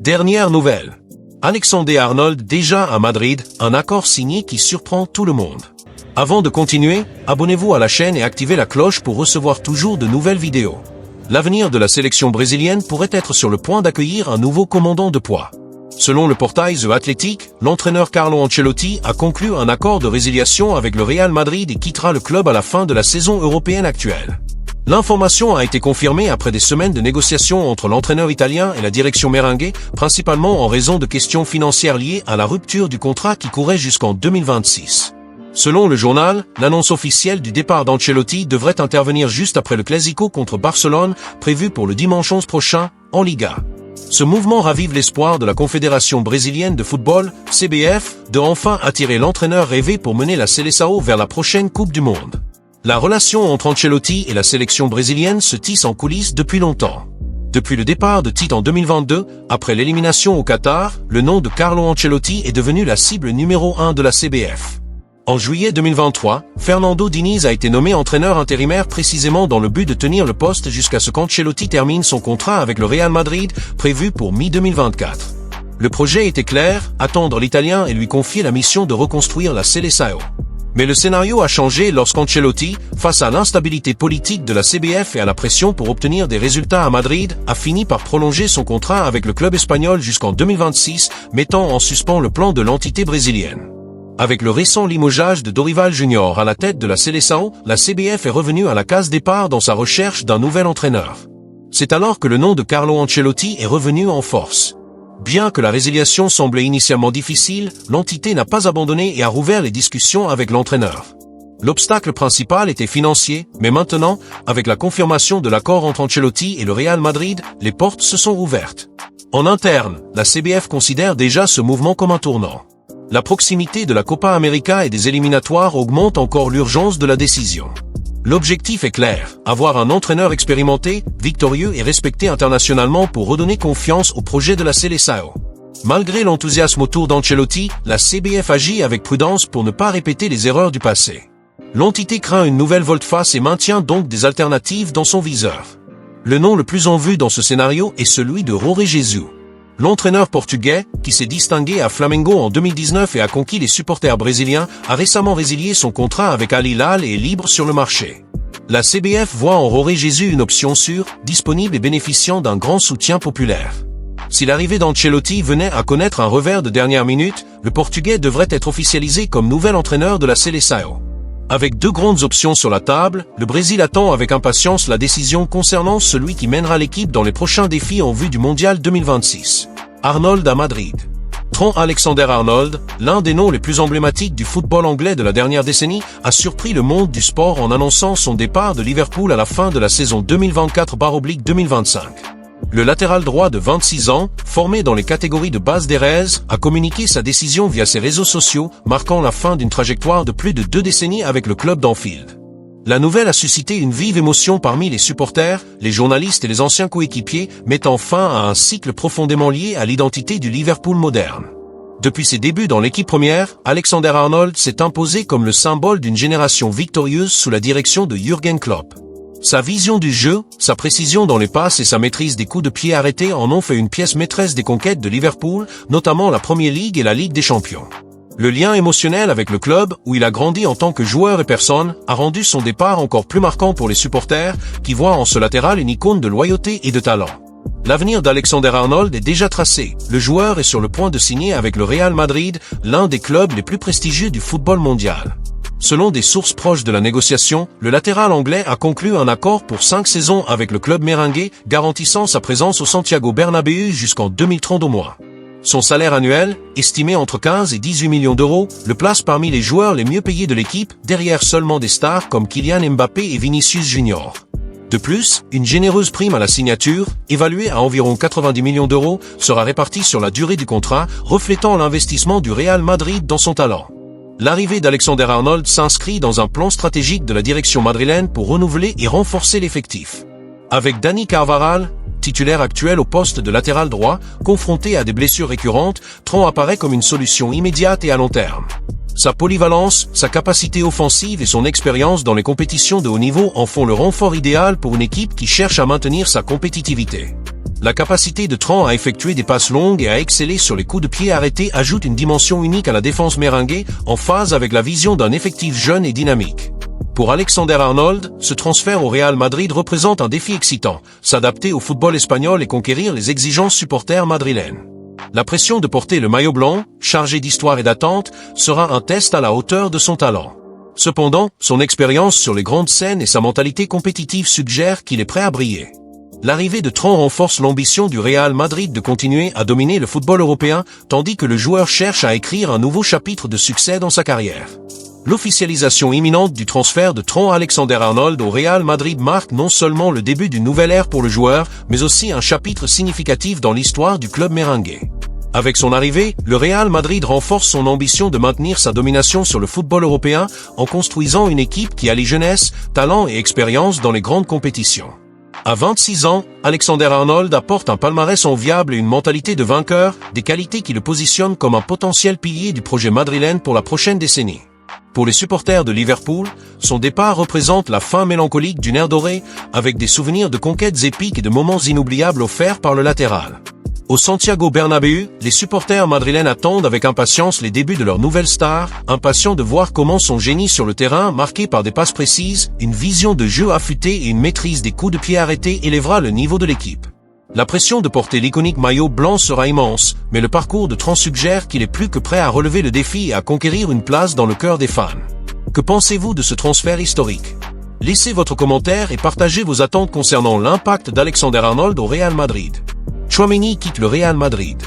Dernière nouvelle. Alexander-Arnold déjà à Madrid, un accord signé qui surprend tout le monde. Avant de continuer, abonnez-vous à la chaîne et activez la cloche pour recevoir toujours de nouvelles vidéos. L'avenir de la sélection brésilienne pourrait être sur le point d'accueillir un nouveau commandant de poids. Selon le portail The Athletic, l'entraîneur Carlo Ancelotti a conclu un accord de résiliation avec le Real Madrid et quittera le club à la fin de la saison européenne actuelle. L'information a été confirmée après des semaines de négociations entre l'entraîneur italien et la direction merengue, principalement en raison de questions financières liées à la rupture du contrat qui courait jusqu'en 2026. Selon le journal, l'annonce officielle du départ d'Ancelotti devrait intervenir juste après le Clásico contre Barcelone, prévu pour le dimanche 11 prochain, en Liga. Ce mouvement ravive l'espoir de la Confédération brésilienne de football, CBF, de enfin attirer l'entraîneur rêvé pour mener la Seleção vers la prochaine Coupe du Monde. La relation entre Ancelotti et la sélection brésilienne se tisse en coulisses depuis longtemps. Depuis le départ de Tite en 2022, après l'élimination au Qatar, le nom de Carlo Ancelotti est devenu la cible numéro 1 de la CBF. En juillet 2023, Fernando Diniz a été nommé entraîneur intérimaire précisément dans le but de tenir le poste jusqu'à ce qu'Ancelotti termine son contrat avec le Real Madrid, prévu pour mi-2024. Le projet était clair, attendre l'Italien et lui confier la mission de reconstruire la Seleção. Mais le scénario a changé lorsqu'Ancelotti, face à l'instabilité politique de la CBF et à la pression pour obtenir des résultats à Madrid, a fini par prolonger son contrat avec le club espagnol jusqu'en 2026, mettant en suspens le plan de l'entité brésilienne. Avec le récent limogeage de Dorival Junior à la tête de la Seleção, la CBF est revenue à la case départ dans sa recherche d'un nouvel entraîneur. C'est alors que le nom de Carlo Ancelotti est revenu en force. Bien que la résiliation semblait initialement difficile, l'entité n'a pas abandonné et a rouvert les discussions avec l'entraîneur. L'obstacle principal était financier, mais maintenant, avec la confirmation de l'accord entre Ancelotti et le Real Madrid, les portes se sont rouvertes. En interne, la CBF considère déjà ce mouvement comme un tournant. La proximité de la Copa América et des éliminatoires augmente encore l'urgence de la décision. L'objectif est clair, avoir un entraîneur expérimenté, victorieux et respecté internationalement pour redonner confiance au projet de la Seleção. Malgré l'enthousiasme autour d'Ancelotti, la CBF agit avec prudence pour ne pas répéter les erreurs du passé. L'entité craint une nouvelle volte-face et maintient donc des alternatives dans son viseur. Le nom le plus en vue dans ce scénario est celui de Jorge Jesus. L'entraîneur portugais, qui s'est distingué à Flamengo en 2019 et a conquis les supporters brésiliens, a récemment résilié son contrat avec Al Hilal et est libre sur le marché. La CBF voit en Jorge Jesus une option sûre, disponible et bénéficiant d'un grand soutien populaire. Si l'arrivée d'Ancelotti venait à connaître un revers de dernière minute, le Portugais devrait être officialisé comme nouvel entraîneur de la Seleção. Avec deux grandes options sur la table, le Brésil attend avec impatience la décision concernant celui qui mènera l'équipe dans les prochains défis en vue du Mondial 2026. Arnold à Madrid. Trent Alexander-Arnold, l'un des noms les plus emblématiques du football anglais de la dernière décennie, a surpris le monde du sport en annonçant son départ de Liverpool à la fin de la saison 2024/2025. Le latéral droit de 26 ans, formé dans les catégories de base d'Erez, a communiqué sa décision via ses réseaux sociaux, marquant la fin d'une trajectoire de plus de 2 décennies avec le club d'Anfield. La nouvelle a suscité une vive émotion parmi les supporters, les journalistes et les anciens coéquipiers, mettant fin à un cycle profondément lié à l'identité du Liverpool moderne. Depuis ses débuts dans l'équipe première, Alexander-Arnold s'est imposé comme le symbole d'une génération victorieuse sous la direction de Jürgen Klopp. Sa vision du jeu, sa précision dans les passes et sa maîtrise des coups de pied arrêtés en ont fait une pièce maîtresse des conquêtes de Liverpool, notamment la Premier League et la Ligue des Champions. Le lien émotionnel avec le club, où il a grandi en tant que joueur et personne, a rendu son départ encore plus marquant pour les supporters, qui voient en ce latéral une icône de loyauté et de talent. L'avenir d'Alexander-Arnold est déjà tracé. Le joueur est sur le point de signer avec le Real Madrid, l'un des clubs les plus prestigieux du football mondial. Selon des sources proches de la négociation, le latéral anglais a conclu un accord pour 5 saisons avec le club merengue, garantissant sa présence au Santiago Bernabéu jusqu'en 2030 au moins. Son salaire annuel, estimé entre 15 et 18 millions d'euros, le place parmi les joueurs les mieux payés de l'équipe, derrière seulement des stars comme Kylian Mbappé et Vinicius Junior. De plus, une généreuse prime à la signature, évaluée à environ 90 millions d'euros, sera répartie sur la durée du contrat, reflétant l'investissement du Real Madrid dans son talent. L'arrivée d'Alexander-Arnold s'inscrit dans un plan stratégique de la direction madrilène pour renouveler et renforcer l'effectif. Avec Dani Carvajal, titulaire actuel au poste de latéral droit, confronté à des blessures récurrentes, Trent apparaît comme une solution immédiate et à long terme. Sa polyvalence, sa capacité offensive et son expérience dans les compétitions de haut niveau en font le renfort idéal pour une équipe qui cherche à maintenir sa compétitivité. La capacité de Tron à effectuer des passes longues et à exceller sur les coups de pied arrêtés ajoute une dimension unique à la défense merengue, en phase avec la vision d'un effectif jeune et dynamique. Pour Alexander-Arnold, ce transfert au Real Madrid représente un défi excitant, s'adapter au football espagnol et conquérir les exigences supporters madrilènes. La pression de porter le maillot blanc, chargé d'histoire et d'attente, sera un test à la hauteur de son talent. Cependant, son expérience sur les grandes scènes et sa mentalité compétitive suggèrent qu'il est prêt à briller. L'arrivée de Tron renforce l'ambition du Real Madrid de continuer à dominer le football européen, tandis que le joueur cherche à écrire un nouveau chapitre de succès dans sa carrière. L'officialisation imminente du transfert de Tron Alexander-Arnold au Real Madrid marque non seulement le début d'une nouvelle ère pour le joueur, mais aussi un chapitre significatif dans l'histoire du club merengue. Avec son arrivée, le Real Madrid renforce son ambition de maintenir sa domination sur le football européen en construisant une équipe qui allie jeunesse, talent et expérience dans les grandes compétitions. À 26 ans, Alexander-Arnold apporte un palmarès enviable et une mentalité de vainqueur, des qualités qui le positionnent comme un potentiel pilier du projet madrilène pour la prochaine décennie. Pour les supporters de Liverpool, son départ représente la fin mélancolique d'une ère dorée, avec des souvenirs de conquêtes épiques et de moments inoubliables offerts par le latéral. Au Santiago Bernabéu, les supporters madrilènes attendent avec impatience les débuts de leur nouvelle star, impatients de voir comment son génie sur le terrain, marqué par des passes précises, une vision de jeu affûtée et une maîtrise des coups de pied arrêtés élèvera le niveau de l'équipe. La pression de porter l'iconique maillot blanc sera immense, mais le parcours de Tron suggère qu'il est plus que prêt à relever le défi et à conquérir une place dans le cœur des fans. Que pensez-vous de ce transfert historique? Laissez votre commentaire et partagez vos attentes concernant l'impact d'Alexander-Arnold au Real Madrid. Tchouaméni quitte le Real Madrid.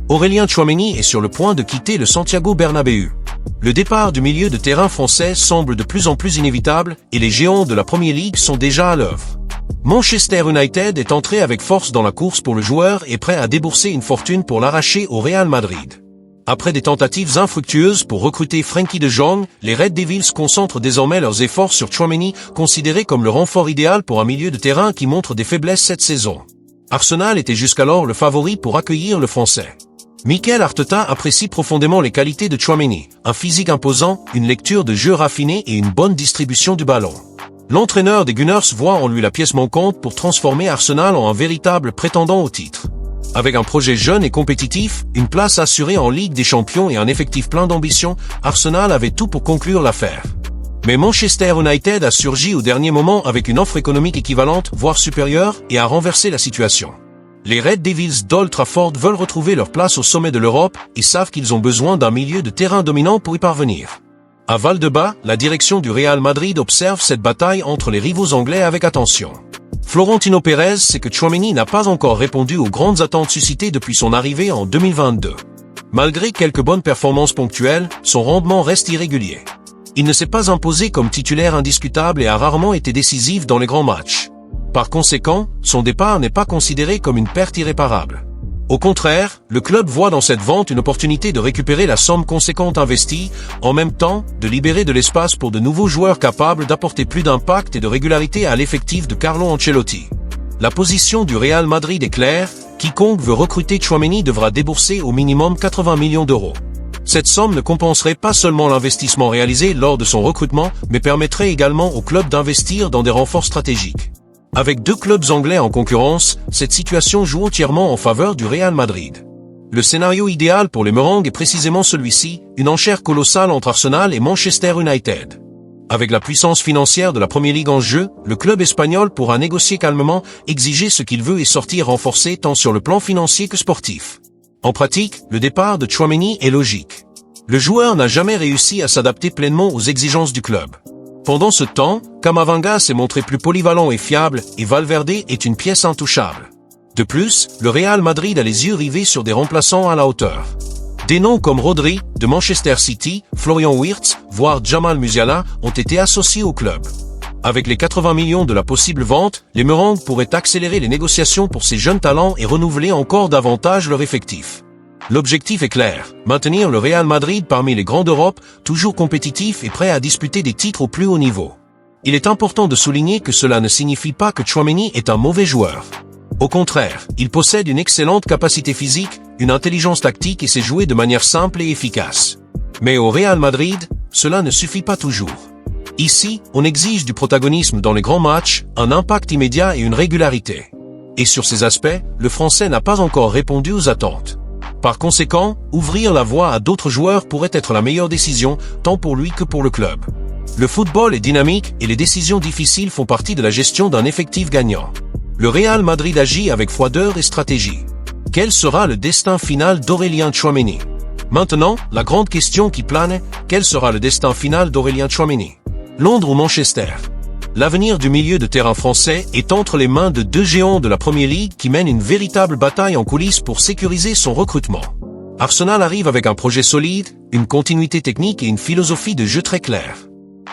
Aurélien Tchouaméni est sur le point de quitter le Santiago Bernabéu. Le départ du milieu de terrain français semble de plus en plus inévitable et les géants de la Premier League sont déjà à l'œuvre. Manchester United est entré avec force dans la course pour le joueur et prêt à débourser une fortune pour l'arracher au Real Madrid. Après des tentatives infructueuses pour recruter Frenkie de Jong, les Red Devils concentrent désormais leurs efforts sur Tchouaméni, considéré comme le renfort idéal pour un milieu de terrain qui montre des faiblesses cette saison. Arsenal était jusqu'alors le favori pour accueillir le Français. Mikel Arteta apprécie profondément les qualités de Tchouaméni, un physique imposant, une lecture de jeu raffinée et une bonne distribution du ballon. L'entraîneur des Gunners voit en lui la pièce manquante pour transformer Arsenal en un véritable prétendant au titre. Avec un projet jeune et compétitif, une place assurée en Ligue des Champions et un effectif plein d'ambition, Arsenal avait tout pour conclure l'affaire. Mais Manchester United a surgi au dernier moment avec une offre économique équivalente, voire supérieure, et a renversé la situation. Les Red Devils d'Old Trafford veulent retrouver leur place au sommet de l'Europe et savent qu'ils ont besoin d'un milieu de terrain dominant pour y parvenir. À Valdebebas, la direction du Real Madrid observe cette bataille entre les rivaux anglais avec attention. Florentino Pérez sait que Tchouaméni n'a pas encore répondu aux grandes attentes suscitées depuis son arrivée en 2022. Malgré quelques bonnes performances ponctuelles, son rendement reste irrégulier. Il ne s'est pas imposé comme titulaire indiscutable et a rarement été décisif dans les grands matchs. Par conséquent, son départ n'est pas considéré comme une perte irréparable. Au contraire, le club voit dans cette vente une opportunité de récupérer la somme conséquente investie, en même temps, de libérer de l'espace pour de nouveaux joueurs capables d'apporter plus d'impact et de régularité à l'effectif de Carlo Ancelotti. La position du Real Madrid est claire, quiconque veut recruter Tchouaméni devra débourser au minimum 80 millions d'euros. Cette somme ne compenserait pas seulement l'investissement réalisé lors de son recrutement, mais permettrait également au club d'investir dans des renforts stratégiques. Avec deux clubs anglais en concurrence, cette situation joue entièrement en faveur du Real Madrid. Le scénario idéal pour les Merengues est précisément celui-ci, une enchère colossale entre Arsenal et Manchester United. Avec la puissance financière de la Premier League en jeu, le club espagnol pourra négocier calmement, exiger ce qu'il veut et sortir renforcé tant sur le plan financier que sportif. En pratique, le départ de Tchouaméni est logique. Le joueur n'a jamais réussi à s'adapter pleinement aux exigences du club. Pendant ce temps, Camavinga s'est montré plus polyvalent et fiable, et Valverde est une pièce intouchable. De plus, le Real Madrid a les yeux rivés sur des remplaçants à la hauteur. Des noms comme Rodri, de Manchester City, Florian Wirtz, voire Jamal Musiala, ont été associés au club. Avec les 80 millions de la possible vente, les Merengues pourraient accélérer les négociations pour ces jeunes talents et renouveler encore davantage leur effectif. L'objectif est clair, maintenir le Real Madrid parmi les grands d'Europe, toujours compétitif et prêt à disputer des titres au plus haut niveau. Il est important de souligner que cela ne signifie pas que Tchouaméni est un mauvais joueur. Au contraire, il possède une excellente capacité physique, une intelligence tactique et sait jouer de manière simple et efficace. Mais au Real Madrid, cela ne suffit pas toujours. Ici, on exige du protagonisme dans les grands matchs, un impact immédiat et une régularité. Et sur ces aspects, le Français n'a pas encore répondu aux attentes. Par conséquent, ouvrir la voie à d'autres joueurs pourrait être la meilleure décision, tant pour lui que pour le club. Le football est dynamique et les décisions difficiles font partie de la gestion d'un effectif gagnant. Le Real Madrid agit avec froideur et stratégie. Quel sera le destin final d'Aurélien Tchouaméni? Maintenant, la grande question qui plane, quel sera le destin final d'Aurélien Tchouaméni? Londres ou Manchester? L'avenir du milieu de terrain français est entre les mains de deux géants de la Premier League qui mènent une véritable bataille en coulisses pour sécuriser son recrutement. Arsenal arrive avec un projet solide, une continuité technique et une philosophie de jeu très claire.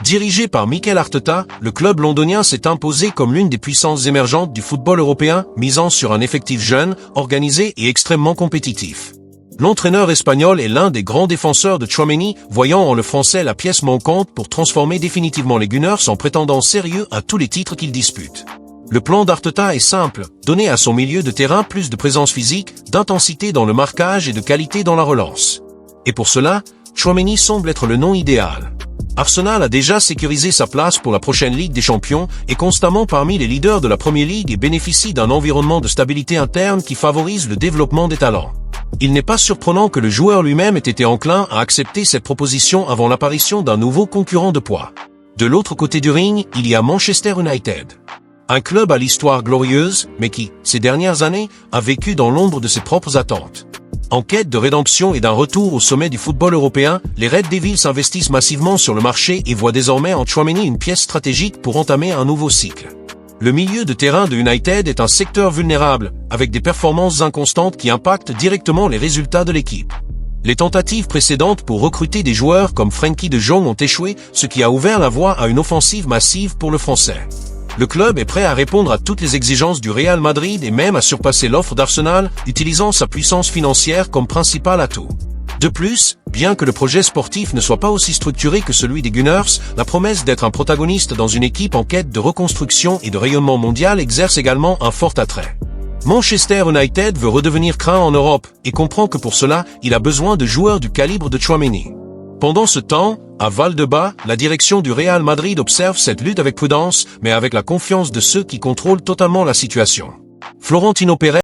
Dirigé par Mikel Arteta, le club londonien s'est imposé comme l'une des puissances émergentes du football européen, misant sur un effectif jeune, organisé et extrêmement compétitif. L'entraîneur espagnol est l'un des grands défenseurs de Tchouaméni, voyant en le français la pièce manquante pour transformer définitivement les Gunners en prétendant sérieux à tous les titres qu'ils disputent. Le plan d'Arteta est simple, donner à son milieu de terrain plus de présence physique, d'intensité dans le marquage et de qualité dans la relance. Et pour cela, Tchouaméni semble être le nom idéal. Arsenal a déjà sécurisé sa place pour la prochaine Ligue des Champions, est constamment parmi les leaders de la Premier League et bénéficie d'un environnement de stabilité interne qui favorise le développement des talents. Il n'est pas surprenant que le joueur lui-même ait été enclin à accepter cette proposition avant l'apparition d'un nouveau concurrent de poids. De l'autre côté du ring, il y a Manchester United. Un club à l'histoire glorieuse, mais qui, ces dernières années, a vécu dans l'ombre de ses propres attentes. En quête de rédemption et d'un retour au sommet du football européen, les Red Devils investissent massivement sur le marché et voient désormais en Tchouaméni une pièce stratégique pour entamer un nouveau cycle. Le milieu de terrain de United est un secteur vulnérable, avec des performances inconstantes qui impactent directement les résultats de l'équipe. Les tentatives précédentes pour recruter des joueurs comme Frenkie de Jong ont échoué, ce qui a ouvert la voie à une offensive massive pour le Français. Le club est prêt à répondre à toutes les exigences du Real Madrid et même à surpasser l'offre d'Arsenal, utilisant sa puissance financière comme principal atout. De plus, bien que le projet sportif ne soit pas aussi structuré que celui des Gunners, la promesse d'être un protagoniste dans une équipe en quête de reconstruction et de rayonnement mondial exerce également un fort attrait. Manchester United veut redevenir craint en Europe et comprend que pour cela, il a besoin de joueurs du calibre de Tchouaméni. Pendant ce temps, à Valdebebas, la direction du Real Madrid observe cette lutte avec prudence, mais avec la confiance de ceux qui contrôlent totalement la situation. Florentino Pérez